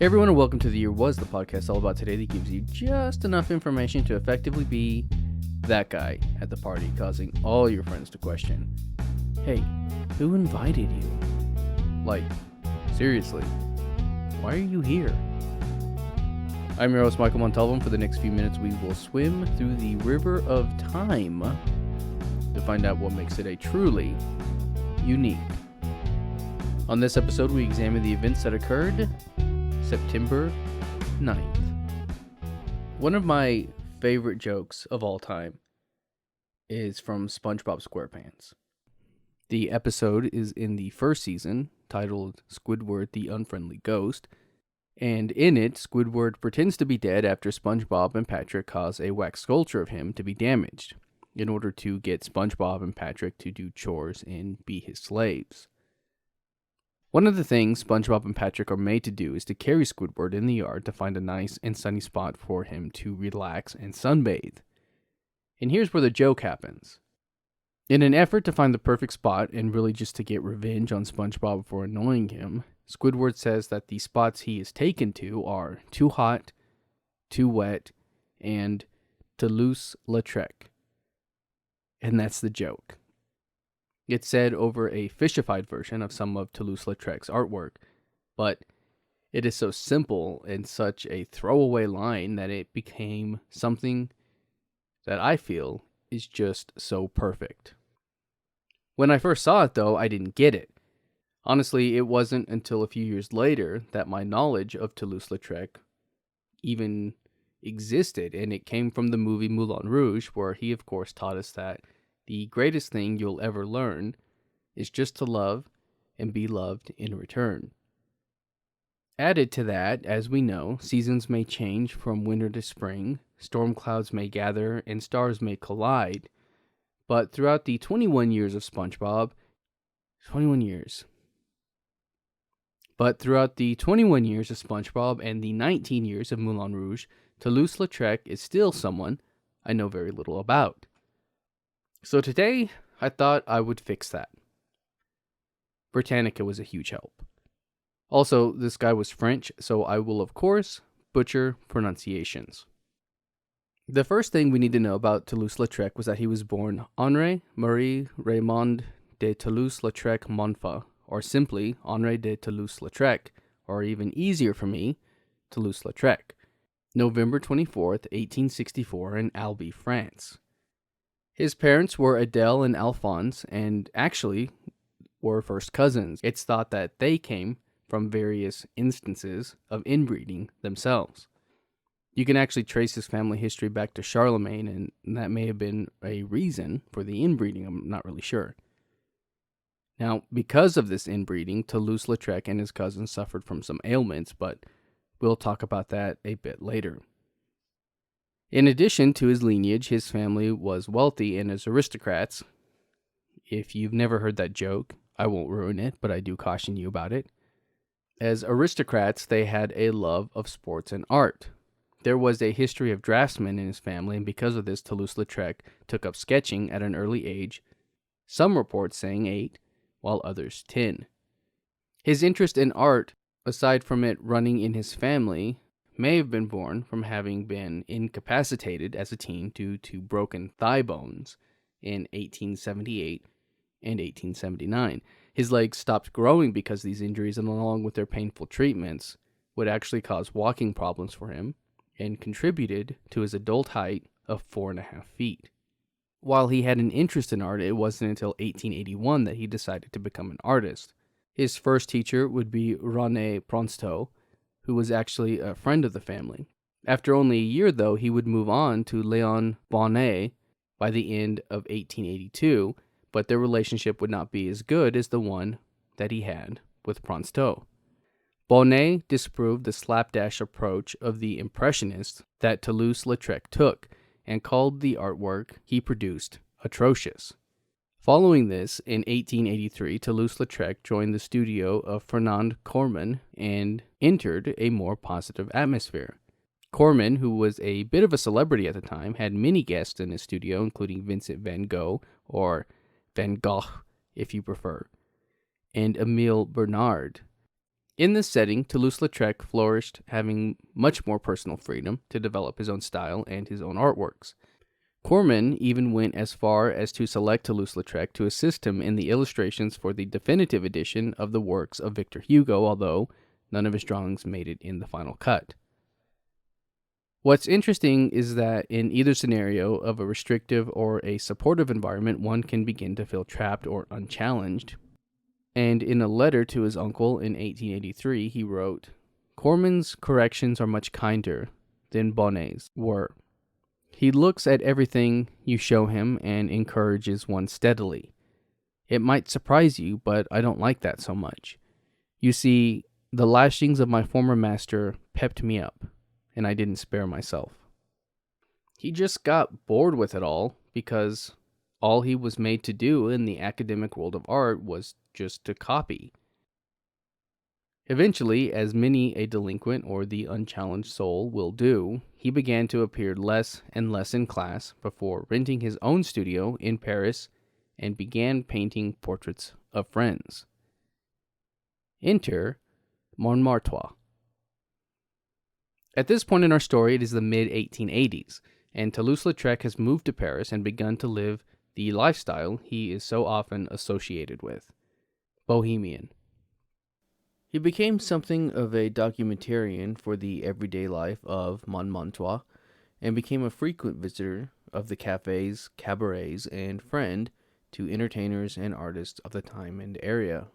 Hey everyone, and welcome to The Year Was, the podcast all about today that gives you just enough information to effectively be that guy at the party, causing all your friends to question, hey, who invited you? Like, seriously, why are you here? I'm your host, Michael Montalvo, and for the next few minutes we will swim through the river of time to find out what makes it a truly unique. On this episode, we examine the events that occurred September 9th. One of my favorite jokes of all time is from SpongeBob SquarePants. The episode is in the first season, titled Squidward the Unfriendly Ghost, and in it, Squidward pretends to be dead after SpongeBob and Patrick cause a wax sculpture of him to be damaged, in order to get SpongeBob and Patrick to do chores and be his slaves. One of the things SpongeBob and Patrick are made to do is to carry Squidward in the yard to find a nice and sunny spot for him to relax and sunbathe. And here's where the joke happens. In an effort to find the perfect spot and really just to get revenge on SpongeBob for annoying him, Squidward says that the spots he is taken to are too hot, too wet, and Toulouse-Lautrec. And that's the joke. It's said over a fishified version of some of Toulouse-Lautrec's artwork, but it is so simple and such a throwaway line that it became something that I feel is just so perfect. When I first saw it, though, I didn't get it. Honestly, it wasn't until a few years later that my knowledge of Toulouse-Lautrec even existed, and it came from the movie Moulin Rouge, where he, of course, taught us that the greatest thing you'll ever learn is just to love and be loved in return. Added to that, as we know, seasons may change from winter to spring, storm clouds may gather, and stars may collide. But throughout the 21 years of SpongeBob, and the 19 years of Moulin Rouge, Toulouse-Lautrec is still someone I know very little about. So today, I thought I would fix that. Britannica was a huge help. Also, this guy was French, so I will, of course, butcher pronunciations. The first thing we need to know about Toulouse-Lautrec was that he was born Henri Marie Raymond de Toulouse-Lautrec Monfa, or simply Henri de Toulouse-Lautrec, or even easier for me, Toulouse-Lautrec, November 24th, 1864 in Albi, France. His parents were Adele and Alphonse, and actually were first cousins. It's thought that they came from various instances of inbreeding themselves. You can actually trace his family history back to Charlemagne, and that may have been a reason for the inbreeding. I'm not really sure. Now, because of this inbreeding, Toulouse-Lautrec and his cousins suffered from some ailments, but we'll talk about that a bit later. In addition to his lineage, his family was wealthy and as aristocrats. If you've never heard that joke, I won't ruin it, but I do caution you about it. As aristocrats, they had a love of sports and art. There was a history of draftsmen in his family, and because of this, Toulouse-Lautrec took up sketching at an early age, some reports saying 8, while others 10. His interest in art, aside from it running in his family, may have been born from having been incapacitated as a teen due to broken thigh bones in 1878 and 1879. His legs stopped growing because of these injuries, and along with their painful treatments, would actually cause walking problems for him and contributed to his adult height of 4.5 feet. While he had an interest in art, it wasn't until 1881 that he decided to become an artist. His first teacher would be René Pronsteau, who was actually a friend of the family. After only a year, though, he would move on to Léon Bonnet by the end of 1882, but their relationship would not be as good as the one that he had with Pronsteau. Bonnet disapproved the slapdash approach of the Impressionists that Toulouse-Lautrec took, and called the artwork he produced atrocious. Following this, in 1883, Toulouse-Lautrec joined the studio of Fernand Corman and entered a more positive atmosphere. Corman, who was a bit of a celebrity at the time, had many guests in his studio, including Vincent van Gogh, or Van Gogh, if you prefer, and Emile Bernard. In this setting, Toulouse-Lautrec flourished, having much more personal freedom to develop his own style and his own artworks. Corman even went as far as to select Toulouse-Lautrec to assist him in the illustrations for the definitive edition of the works of Victor Hugo, although none of his drawings made it in the final cut. What's interesting is that in either scenario of a restrictive or a supportive environment, one can begin to feel trapped or unchallenged. And in a letter to his uncle in 1883, he wrote, "Corman's corrections are much kinder than Bonnet's were. He looks at everything you show him and encourages one steadily. It might surprise you, but I don't like that so much. You see, the lashings of my former master pepped me up, and I didn't spare myself." He just got bored with it all because all he was made to do in the academic world of art was just to copy. Eventually, as many a delinquent or the unchallenged soul will do, he began to appear less and less in class before renting his own studio in Paris and began painting portraits of friends. Enter Montmartre. At this point in our story, it is the mid-1880s, and Toulouse-Lautrec has moved to Paris and begun to live the lifestyle he is so often associated with: bohemian. He became something of a documentarian for the everyday life of Montmartre and became a frequent visitor of the cafes, cabarets, and friend to entertainers and artists of the time and area.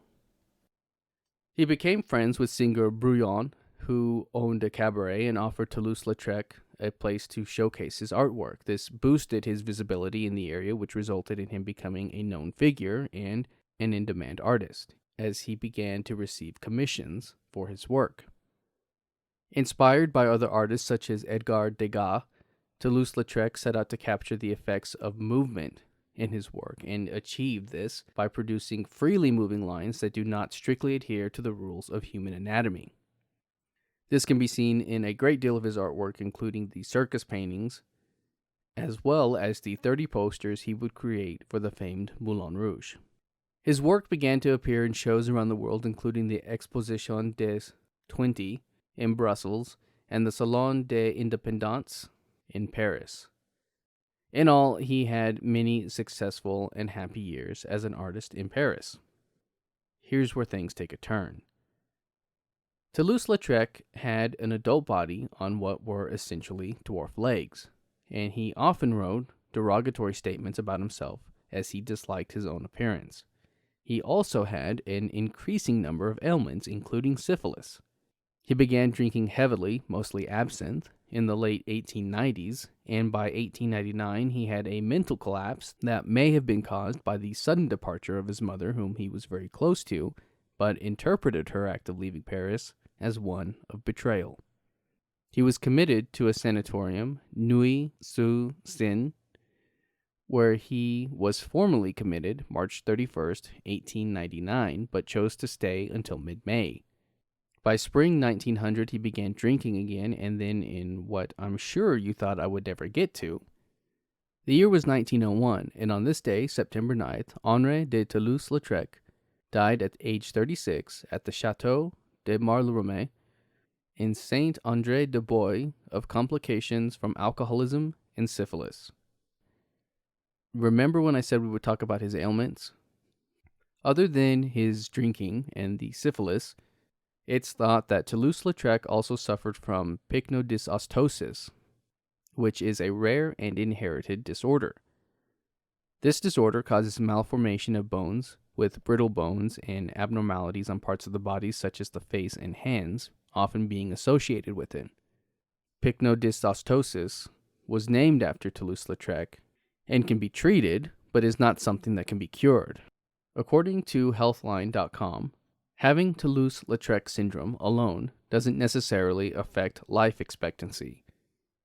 He became friends with singer Brouillon, who owned a cabaret and offered Toulouse-Lautrec a place to showcase his artwork. This boosted his visibility in the area, which resulted in him becoming a known figure and an in-demand artist, as he began to receive commissions for his work. Inspired by other artists such as Edgar Degas, Toulouse-Lautrec set out to capture the effects of movement in his work and achieved this by producing freely moving lines that do not strictly adhere to the rules of human anatomy. This can be seen in a great deal of his artwork, including the circus paintings, as well as the 30 posters he would create for the famed Moulin Rouge. His work began to appear in shows around the world, including the Exposition des 20 in Brussels and the Salon des Indépendants in Paris. In all, he had many successful and happy years as an artist in Paris. Here's where things take a turn. Toulouse-Lautrec had an adult body on what were essentially dwarf legs, and he often wrote derogatory statements about himself as he disliked his own appearance. He also had an increasing number of ailments, including syphilis. He began drinking heavily, mostly absinthe, in the late 1890s, and by 1899 he had a mental collapse that may have been caused by the sudden departure of his mother, whom he was very close to, but interpreted her act of leaving Paris as one of betrayal. He was committed to a sanatorium, Neuilly-sur-Seine, where he was formally committed March 31st, 1899, but chose to stay until mid-May. By spring 1900, he began drinking again, and then in what I'm sure you thought I would never get to. The year was 1901, and on this day, September 9th, Henri de Toulouse-Lautrec died at age 36 at the Château de Marlerome in Saint-André-de-Bois of complications from alcoholism and syphilis. Remember when I said we would talk about his ailments? Other than his drinking and the syphilis, it's thought that Toulouse-Lautrec also suffered from pycnodysostiosis, which is a rare and inherited disorder. This disorder causes malformation of bones, with brittle bones and abnormalities on parts of the body such as the face and hands often being associated with it. Pycnodysostiosis was named after Toulouse-Lautrec and can be treated, but is not something that can be cured. According to Healthline.com, having Toulouse-Lautrec syndrome alone doesn't necessarily affect life expectancy.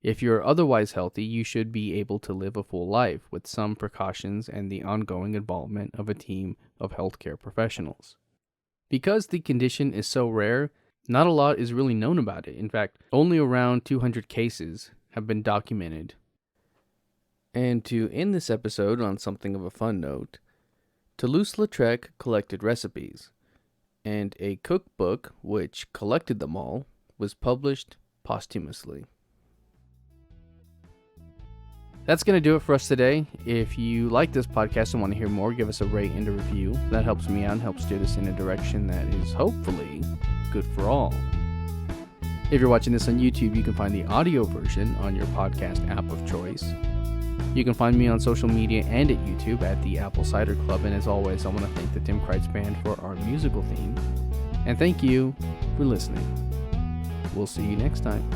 If you're otherwise healthy, you should be able to live a full life with some precautions and the ongoing involvement of a team of healthcare professionals. Because the condition is so rare, not a lot is really known about it. In fact, only around 200 cases have been documented. And to end this episode on something of a fun note, Toulouse-Lautrec collected recipes. and a cookbook, which collected them all, was published posthumously. That's going to do it for us today. If you like this podcast and want to hear more, give us a rate and a review. That helps me out and helps steer this in a direction that is hopefully good for all. If you're watching this on YouTube, you can find the audio version on your podcast app of choice. You can find me on social media and at YouTube at the Apple Cider Club. And as always, I want to thank the Tim Kreitz Band for our musical theme. And thank you for listening. We'll see you next time.